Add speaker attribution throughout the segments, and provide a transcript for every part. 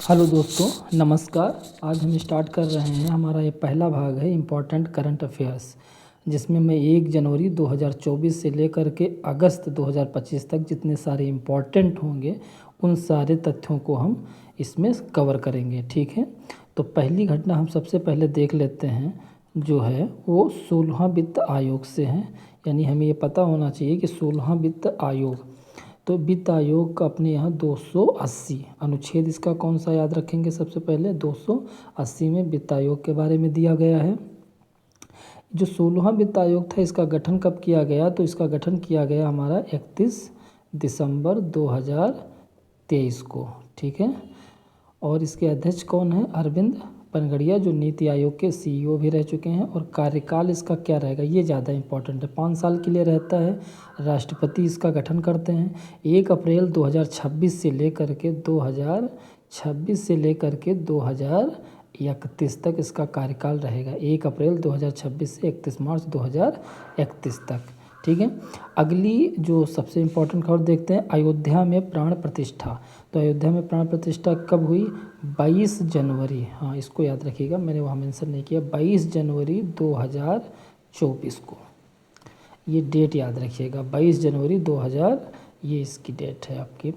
Speaker 1: Hello दोस्तों, नमस्कार। आज हम स्टार्ट कर रहे हैं। हमारा ये पहला भाग है इम्पोर्टेंट करंट अफेयर्स, जिसमें मैं 1 जनवरी 2024 से लेकर के अगस्त 2025 तक जितने सारे इम्पोर्टेंट होंगे उन सारे तथ्यों को हम इसमें कवर करेंगे। ठीक है, तो पहली घटना हम सबसे पहले देख लेते हैं, जो है वो 16वां वित्त आयोग से है। यानी हमें ये पता होना चाहिए कि 16वां वित्त आयोग, तो वित्त आयोग का अपने यहाँ 280 अनुच्छेद, इसका कौन सा याद रखेंगे? सबसे पहले 280 में वित्त आयोग के बारे में दिया गया है। जो 16वां वित्त आयोग था, इसका गठन कब किया गया? तो इसका गठन किया गया हमारा 31 दिसंबर 2023 को। ठीक है, और इसके अध्यक्ष कौन है? अरविंद पनगड़िया, जो नीति आयोग के CEO भी रह चुके हैं। और कार्यकाल इसका क्या रहेगा, ये ज़्यादा इंपॉर्टेंट है। 5 साल के लिए रहता है। राष्ट्रपति इसका गठन करते हैं। 1 अप्रैल 2026 से लेकर के 2031 तक इसका कार्यकाल रहेगा। 1 अप्रैल 2026 से 31 मार्च 2031 तक। ठीक है, अगली जो सबसे इम्पोर्टेंट खबर देखते हैं, अयोध्या में प्राण प्रतिष्ठा। तो अयोध्या में प्राण प्रतिष्ठा कब हुई? 22 जनवरी, हाँ इसको याद रखिएगा, मैंने वहाँ मेंशन नहीं किया, 22 जनवरी 2024 को। ये डेट याद रखिएगा, 22 जनवरी 2000, ये इसकी डेट है आपकी,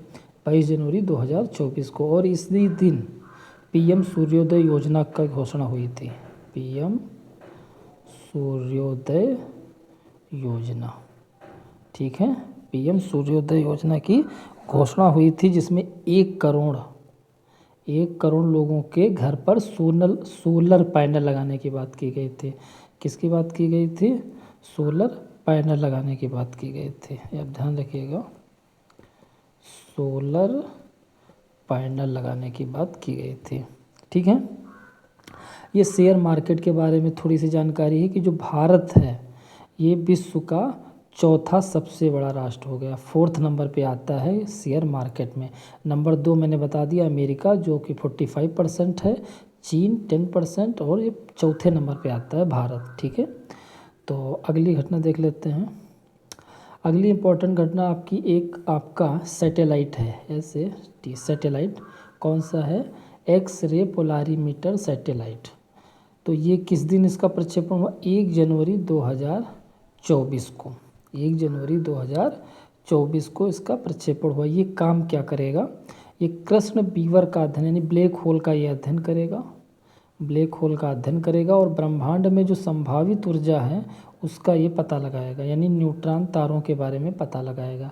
Speaker 1: 22 जनवरी 2024 को। और इसी दिन PM सूर्योदय योजना का घोषणा हुई थी। PM सूर्योदय योजना, ठीक है, PM सूर्योदय योजना की घोषणा हुई थी, जिसमें 1 करोड़ लोगों के घर पर सोलर पैनल लगाने की बात की गई थी। किसकी बात की गई थी? सोलर पैनल लगाने की बात की गई थी। आप ध्यान रखिएगा, सोलर पैनल लगाने की बात की गई थी। ठीक है, ये शेयर मार्केट के बारे में थोड़ी सी जानकारी है कि जो भारत है ये विश्व का चौथा सबसे बड़ा राष्ट्र हो गया। 4th नंबर पे आता है शेयर मार्केट में। नंबर 2 मैंने बता दिया अमेरिका, जो कि 45% है, चीन 10%, और ये चौथे नंबर पे आता है भारत। ठीक है, तो अगली घटना देख लेते हैं। अगली इम्पोर्टेंट घटना आपका सैटेलाइट है। सैटेलाइट कौन सा है? X-ray polarimeter satellite. तो ये किस दिन इसका प्रक्षेपण हुआ? 1 जनवरी 2024 को। 1 जनवरी 2024 को इसका प्रक्षेपण हुआ। ये काम क्या करेगा? ये कृष्ण बीवर का अध्ययन, यानी ब्लैक होल का ये अध्ययन करेगा। ब्लैक होल का अध्ययन करेगा और ब्रह्मांड में जो संभावित ऊर्जा है उसका ये पता लगाएगा, यानी न्यूट्रॉन तारों के बारे में पता लगाएगा।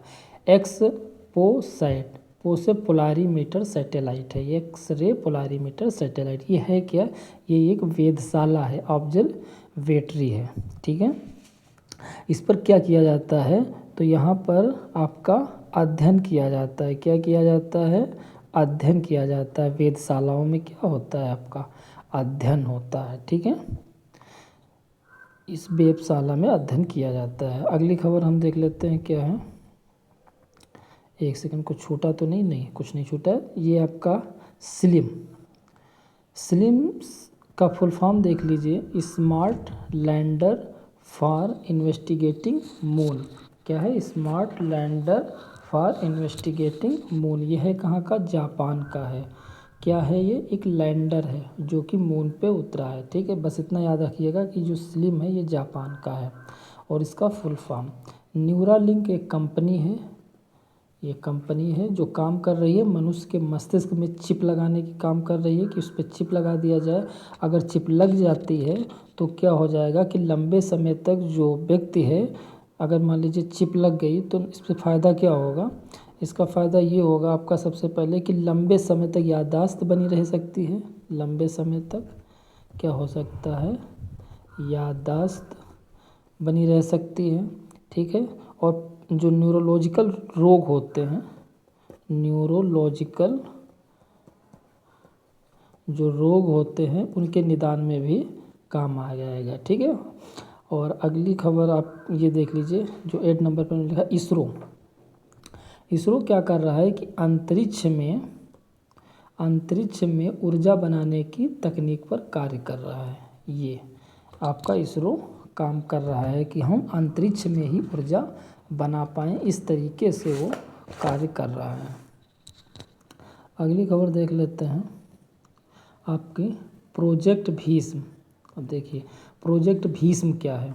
Speaker 1: पोसे पोलारीमीटर सैटेलाइट है, ये एक्स-रे पोलारीमीटर सैटेलाइट। ये है क्या? ये एक वेधशाला है, ऑब्जर्वेटरी है। ठीक है, इस पर क्या किया जाता है? तो यहाँ पर आपका अध्ययन किया जाता है। क्या किया जाता है? अध्ययन किया जाता है। वेधशालाओं में क्या होता है? आपका अध्ययन होता है। ठीक है, इस वेधशाला में अध्ययन किया जाता है। अगली खबर हम देख लेते हैं, क्या है? एक सेकंड, कुछ छूटा तो नहीं, कुछ नहीं छूटा है। ये आपका स्लिम का फुल फॉर्म देख लीजिए, smart lander for investigating moon. क्या है? Smart lander for investigating moon. ये है कहाँ का? जापान का है। क्या है ये? एक लैंडर है जो कि मून पे उतरा है। ठीक है, बस इतना याद रखिएगा कि जो स्लिम है ये जापान का है। और इसका फुल फॉर्म, न्यूरालिंक एक कंपनी है, ये कंपनी है जो काम कर रही है मनुष्य के मस्तिष्क में चिप लगाने की काम कर रही है, कि उस पर चिप लगा दिया जाए। अगर चिप लग जाती है तो क्या हो जाएगा कि लंबे समय तक जो व्यक्ति है, अगर मान लीजिए चिप लग गई तो इस पर फ़ायदा क्या होगा? इसका फ़ायदा ये होगा आपका, सबसे पहले कि लंबे समय तक याददाश्त बनी रह सकती है। लंबे समय तक क्या हो सकता है? याददाश्त बनी रह सकती है। ठीक है, और जो न्यूरोलॉजिकल रोग होते हैं, न्यूरोलॉजिकल जो रोग होते हैं उनके निदान में भी काम आ जाएगा। ठीक है, और अगली खबर आप ये देख लीजिए, जो 8 नंबर पर लिखा, इसरो क्या कर रहा है कि अंतरिक्ष में ऊर्जा बनाने की तकनीक पर कार्य कर रहा है। ये आपका इसरो काम कर रहा है कि हम अंतरिक्ष में ही ऊर्जा बना पाएँ, इस तरीके से वो कार्य कर रहा है। अगली खबर देख लेते हैं। आपके प्रोजेक्ट भीष्म। अब देखिए प्रोजेक्ट भीष्म क्या है,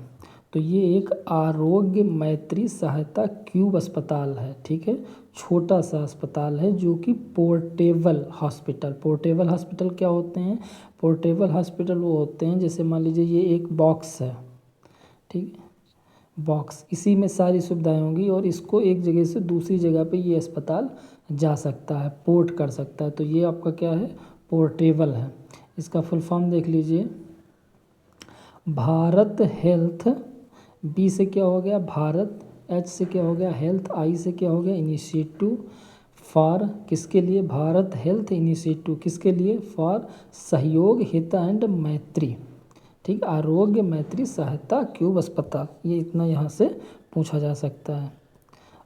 Speaker 1: तो ये एक आरोग्य मैत्री सहायता क्यूब अस्पताल है, ठीक है। छोटा सा अस्पताल है जो कि पोर्टेबल हॉस्पिटल, पोर्टेबल हॉस्पिटल क्या होते हैं, पोर्टेबल हॉस्पिटल वो होते हैं जैसे मान लीजिए ये एक बॉक्स है, ठीक है, बॉक्स, इसी में सारी सुविधाएं होंगी और इसको एक जगह से दूसरी जगह पे ये अस्पताल जा सकता है, पोर्ट कर सकता है, तो ये आपका क्या है, पोर्टेबल है। इसका फुल फॉर्म देख लीजिए, भारत हेल्थ, बी से क्या हो गया भारत, एच से क्या हो गया हेल्थ, आई से क्या हो गया इनिशिएटिव फॉर, किसके लिए, भारत हेल्थ इनिशिएटिव, किसके लिए, फॉर सहयोग हित एंड मैत्री, ठीक, आरोग्य मैत्री सहायता क्यूब अस्पताल, ये इतना यहाँ से पूछा जा सकता है।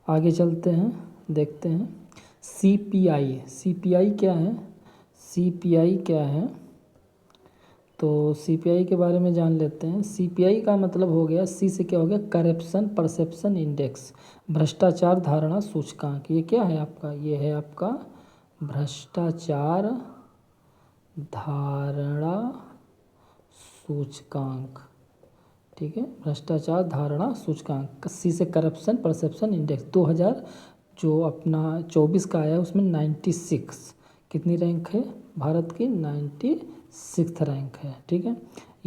Speaker 1: आगे चलते हैं, देखते हैं सीपीआई, सीपीआई क्या है, सीपीआई क्या है, तो सीपीआई के बारे में जान लेते हैं। सीपीआई का मतलब हो गया, सी से क्या हो गया करप्शन परसेप्शन इंडेक्स, भ्रष्टाचार धारणा सूचकांक, ये क्या है आपका, ये है आपका भ्रष्टाचार धारणा सूचकांक, ठीक है, भ्रष्टाचार धारणा सूचकांक। सी से करप्शन परसेप्शन इंडेक्स 2000 जो अपना 24 का आया उसमें 96 कितनी रैंक है भारत की, 96 रैंक है, ठीक है।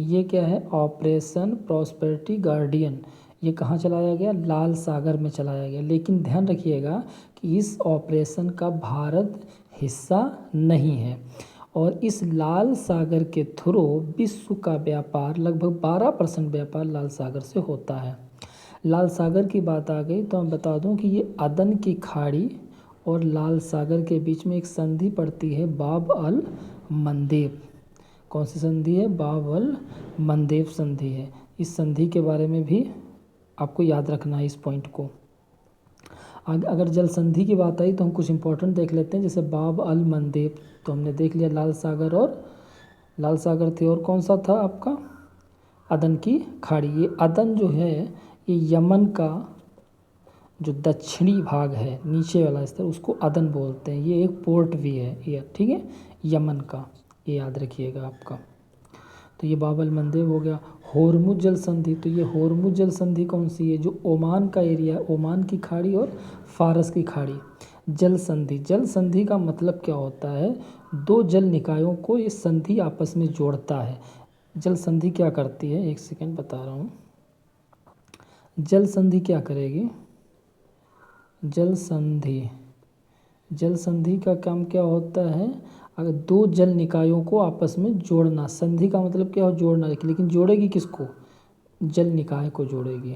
Speaker 1: ये क्या है ऑपरेशन प्रॉस्पेरिटी गार्डियन, ये कहाँ चलाया गया, लाल सागर में चलाया गया, लेकिन ध्यान रखिएगा कि इस ऑपरेशन का भारत हिस्सा नहीं है और इस लाल सागर के थ्रू विश्व का व्यापार लगभग 12% व्यापार लाल सागर से होता है। लाल सागर की बात आ गई तो मैं बता दूं कि ये अदन की खाड़ी और लाल सागर के बीच में एक संधि पड़ती है बाब अल मंदेब, कौन सी संधि है, बाब अल मंदेब संधि है। इस संधि के बारे में भी आपको याद रखना है इस पॉइंट को। अगर जल संधि की बात आई तो हम कुछ इंपॉर्टेंट देख लेते हैं, जैसे बाब अल मंदेब तो हमने देख लिया लाल सागर, और लाल सागर थे और कौन सा था आपका अदन की खाड़ी। ये अदन जो है ये यमन का जो दक्षिणी भाग है नीचे वाला स्तर उसको अदन बोलते हैं, ये एक पोर्ट भी है ये, ठीक है, यमन का, ये याद रखिएगा आपका। तो ये बाब अल मंदेब हो गया। होर्मुज जल संधि, तो ये होर्मुज जल संधि कौन सी है, जो ओमान का एरिया है, ओमान की खाड़ी और फारस की खाड़ी। जल संधि, जल संधि का मतलब क्या होता है, दो जल निकायों को ये संधि आपस में जोड़ता है। जल संधि क्या करती है, एक सेकेंड बता रहा हूँ। जल संधि क्या करेगी, जल संधि, जल संधि का काम क्या होता है, अगर दो जल निकायों को आपस में जोड़ना, संधि का मतलब क्या हो, जोड़ना, लेकिन जोड़ेगी किसको, जल निकाय को जोड़ेगी,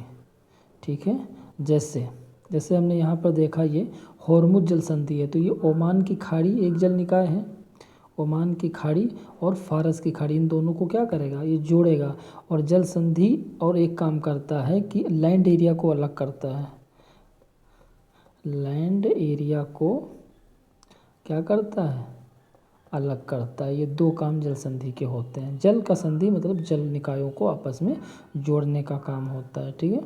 Speaker 1: ठीक है। जैसे जैसे हमने यहाँ पर देखा ये होर्मुज जल संधि है, तो ये ओमान की खाड़ी एक जल निकाय है, ओमान की खाड़ी और फारस की खाड़ी, इन दोनों को क्या करेगा, ये जोड़ेगा। और जल संधि और एक काम करता है कि लैंड एरिया को अलग करता है, लैंड एरिया को क्या करता है, अलग करता है। ये दो काम जल संधि के होते हैं। जल का संधि मतलब जल निकायों को आपस में जोड़ने का काम होता है, ठीक है।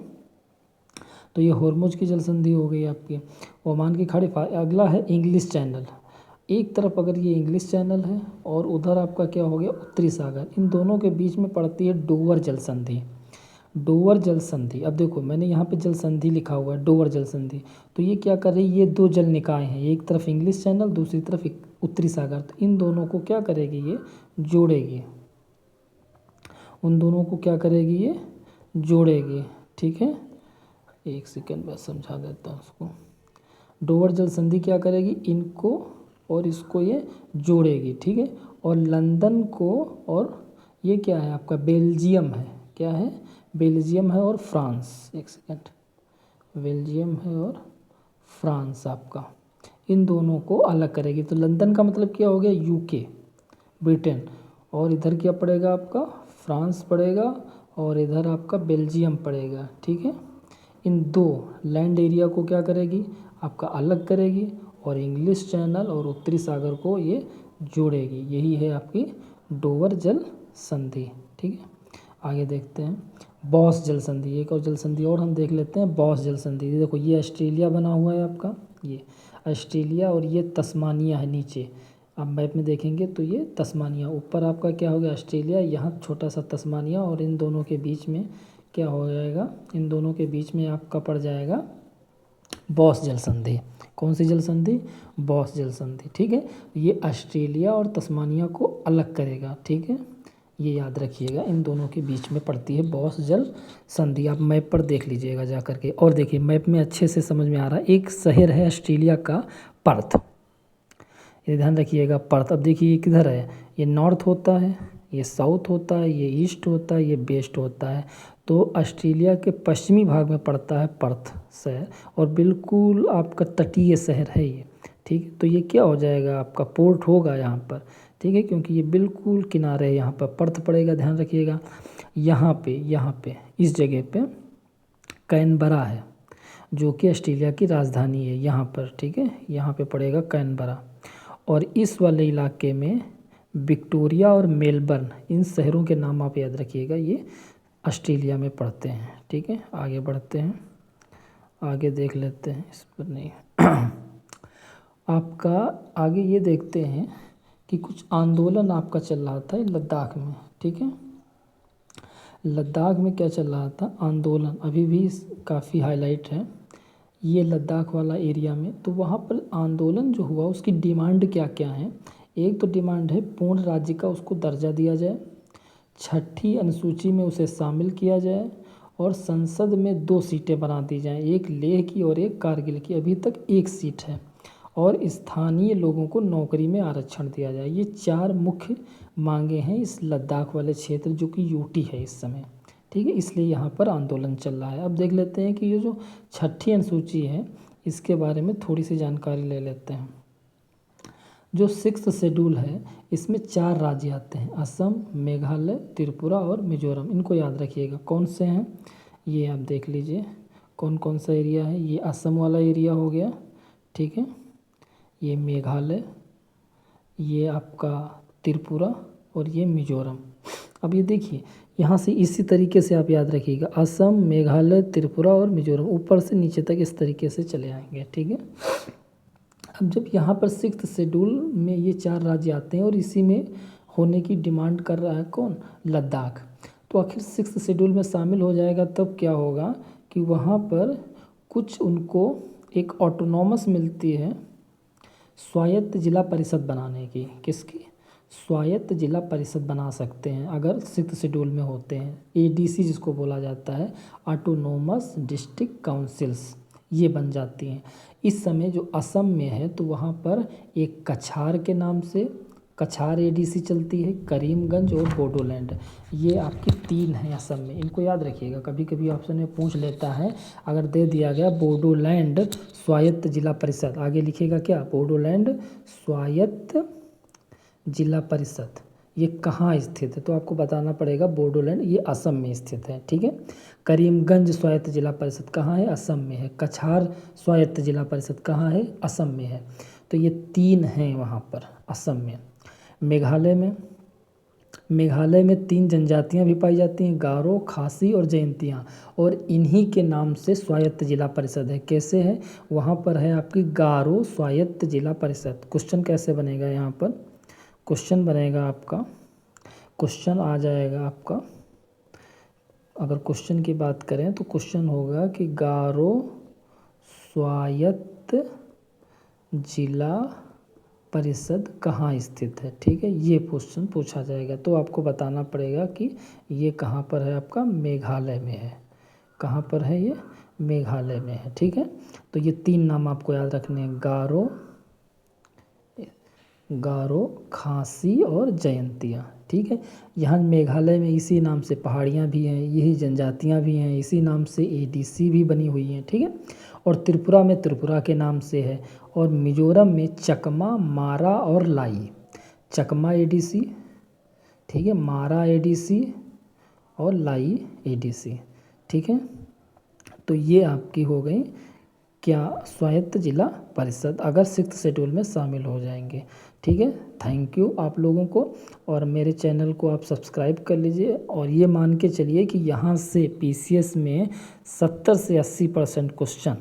Speaker 1: तो ये होर्मुज की जल संधि हो गई आपकी, ओमान की खाड़ी। अगला है इंग्लिश चैनल, एक तरफ अगर ये इंग्लिश चैनल है और उधर आपका क्या हो गया उत्तरी सागर, इन दोनों के बीच में पड़ती है डोवर जल संधि, डोवर जल संधि। अब देखो मैंने यहाँ पे जल संधि लिखा हुआ है डोवर जल संधि, तो ये क्या कर रही है, ये दो जल निकाय हैं, एक तरफ इंग्लिश चैनल दूसरी तरफ उत्तरी सागर, तो इन दोनों को क्या करेगी, ये जोड़ेगी, उन दोनों को क्या करेगी, ये जोड़ेगी, ठीक है। एक सेकेंड मैं समझा देता हूँ उसको। डोवर जल संधि क्या करेगी, इनको और इसको ये जोड़ेगी, ठीक है। और लंदन को, और ये क्या है आपका बेल्जियम है, क्या है, बेल्जियम है और फ्रांस, एक सेकेंड, बेल्जियम है और फ्रांस आपका, इन दोनों को अलग करेगी। तो लंदन का मतलब क्या हो गया, यूके ब्रिटेन, और इधर क्या पड़ेगा आपका फ्रांस पड़ेगा, और इधर आपका बेल्जियम पड़ेगा, ठीक है। इन दो लैंड एरिया को क्या करेगी, आपका अलग करेगी, और इंग्लिश चैनल और उत्तरी सागर को ये जोड़ेगी, यही है आपकी डोवर जल संधि, ठीक है। आगे देखते हैं बॉस जल संधि, एक और जल संधि और हम देख लेते हैं, बॉस जल संधि। देखो ये ऑस्ट्रेलिया बना हुआ है आपका, ये ऑस्ट्रेलिया और ये तस्मानिया है नीचे, आप मैप में देखेंगे तो ये तस्मानिया, ऊपर आपका क्या हो गया ऑस्ट्रेलिया, यहाँ छोटा सा तस्मानिया, और इन दोनों के बीच में क्या हो जाएगा, इन दोनों के बीच में आपका पड़ जाएगा बॉस जल संधि। कौन सी जल संधि? बॉस जल संधि। ठीक है, ये ऑस्ट्रेलिया और तस्मानिया को अलग करेगा। ठीक है, ये याद रखिएगा, इन दोनों के बीच में पड़ती है बॉस जल संधि। आप मैप पर देख लीजिएगा जा करके। और देखिए मैप में अच्छे से समझ में आ रहा है, एक शहर है ऑस्ट्रेलिया का पर्थ, ये ध्यान रखिएगा पर्थ। अब देखिए ये किधर है, ये नॉर्थ होता है, ये साउथ होता है, ये ईस्ट होता है, ये वेस्ट होता है। तो ऑस्ट्रेलिया के पश्चिमी भाग में पड़ता है पर्थ शहर, और बिल्कुल आपका तटीय शहर है ये। ठीक है, तो ये क्या हो जाएगा, आपका पोर्ट होगा यहाँ पर। ठीक है, क्योंकि ये बिल्कुल किनारे है, यहाँ पर पर्थ पड़ेगा, ध्यान रखिएगा। यहाँ पे इस जगह पे कैनबरा है, जो कि ऑस्ट्रेलिया की राजधानी है यहाँ पर। ठीक है, यहाँ पे पड़ेगा कैनबरा। और इस वाले इलाके में विक्टोरिया और मेलबर्न, इन शहरों के नाम आप याद रखिएगा, ये ऑस्ट्रेलिया में पड़ते हैं। ठीक है, आगे बढ़ते हैं, आगे देख लेते हैं, इस पर नहीं आपका आगे ये देखते हैं कि कुछ आंदोलन आपका चल रहा था लद्दाख में। ठीक है, लद्दाख में क्या चल रहा था आंदोलन, अभी भी काफ़ी हाईलाइट है ये लद्दाख वाला एरिया में। तो वहाँ पर आंदोलन जो हुआ उसकी डिमांड क्या क्या है। एक तो डिमांड है पूर्ण राज्य का उसको दर्जा दिया जाए, छठी अनुसूची में उसे शामिल किया जाए, और संसद में 2 सीटें बना दी जाएं, एक लेह की और एक कारगिल की, अभी तक 1 सीट है, और स्थानीय लोगों को नौकरी में आरक्षण दिया जाए। ये 4 मुख्य मांगे हैं इस लद्दाख वाले क्षेत्र, जो कि यूटी है इस समय। ठीक है, इसलिए यहाँ पर आंदोलन चल रहा है। अब देख लेते हैं कि ये जो छठी अनुसूची है इसके बारे में थोड़ी सी जानकारी ले लेते हैं। जो 6th शेड्यूल है इसमें 4 राज्य आते हैं, असम, मेघालय, त्रिपुरा और मिजोरम। इनको याद रखिएगा कौन से हैं, ये आप देख लीजिए कौन कौन सा एरिया है। ये असम वाला एरिया हो गया, ठीक है, ये मेघालय, ये आपका त्रिपुरा, और ये मिजोरम। अब ये देखिए यहाँ से इसी तरीके से आप याद रखिएगा, असम, मेघालय, त्रिपुरा और मिजोरम, ऊपर से नीचे तक इस तरीके से चले आएंगे। ठीक है, अब जब यहाँ पर 6th शेड्यूल में ये 4 राज्य आते हैं और इसी में होने की डिमांड कर रहा है कौन, लद्दाख, तो आखिर 6th शेड्यूल में शामिल हो जाएगा। तब क्या होगा कि वहाँ पर कुछ उनको एक ऑटोनॉमस मिलती है स्वायत्त जिला परिषद बनाने की। किसकी? स्वायत्त जिला परिषद बना सकते हैं अगर 6th शेड्यूल में होते हैं। एडीसी जिसको बोला जाता है, ऑटोनोमस डिस्ट्रिक्ट काउंसिल्स, ये बन जाती हैं। इस समय जो असम में है तो वहाँ पर एक कछार के नाम से कछार एडीसी चलती है, करीमगंज और बोडोलैंड, ये आपकी 3 हैं असम में। इनको याद रखिएगा, कभी कभी ऑप्शन में पूछ लेता है, अगर दे दिया गया बोडोलैंड स्वायत्त जिला परिषद, आगे लिखिएगा क्या, बोडोलैंड स्वायत्त जिला परिषद, ये कहाँ स्थित है, तो आपको बताना पड़ेगा बोडोलैंड ये असम में स्थित है। ठीक है, करीमगंज स्वायत्त जिला परिषद कहाँ है, असम में है। कछार स्वायत्त जिला परिषद कहाँ है, असम में है। तो ये 3 हैं वहाँ पर असम में। मेघालय में 3 जनजातियाँ भी पाई जाती हैं, गारो, खासी और जयंतियाँ, और इन्हीं के नाम से स्वायत्त जिला परिषद है। कैसे है, वहाँ पर है आपकी गारो स्वायत्त जिला परिषद। क्वेश्चन कैसे बनेगा, यहाँ पर क्वेश्चन बनेगा आपका, क्वेश्चन आ जाएगा आपका, अगर क्वेश्चन की बात करें तो क्वेश्चन होगा कि गारो स्वायत्त जिला परिषद कहाँ स्थित है। ठीक है, ये क्वेश्चन पूछा जाएगा, तो आपको बताना पड़ेगा कि ये कहाँ पर है, आपका मेघालय में है। कहाँ पर है ये, मेघालय में है। ठीक है, तो ये 3 नाम आपको याद रखने हैं, गारो, खासी और जयंतिया। ठीक है, यहाँ मेघालय में इसी नाम से पहाड़ियाँ भी हैं, यही जनजातियाँ भी हैं, इसी नाम से एडीसी भी बनी हुई हैं। ठीक है, और त्रिपुरा में त्रिपुरा के नाम से है, और मिजोरम में चकमा, मारा और लाई। चकमा एडीसी, ठीक है, मारा एडीसी और लाई एडीसी। ठीक है, तो ये आपकी हो गई क्या, स्वायत्त जिला परिषद, अगर 6th शेड्यूल में शामिल हो जाएंगे। ठीक है, थैंक यू आप लोगों को, और मेरे चैनल को आप सब्सक्राइब कर लीजिए। और ये मान के चलिए कि यहाँ से पीसीएस में 70 से 80% क्वेश्चन,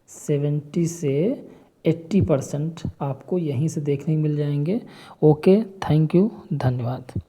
Speaker 1: 70 से 80% आपको यहीं से देखने को मिल जाएंगे। ओके, थैंक यू, धन्यवाद।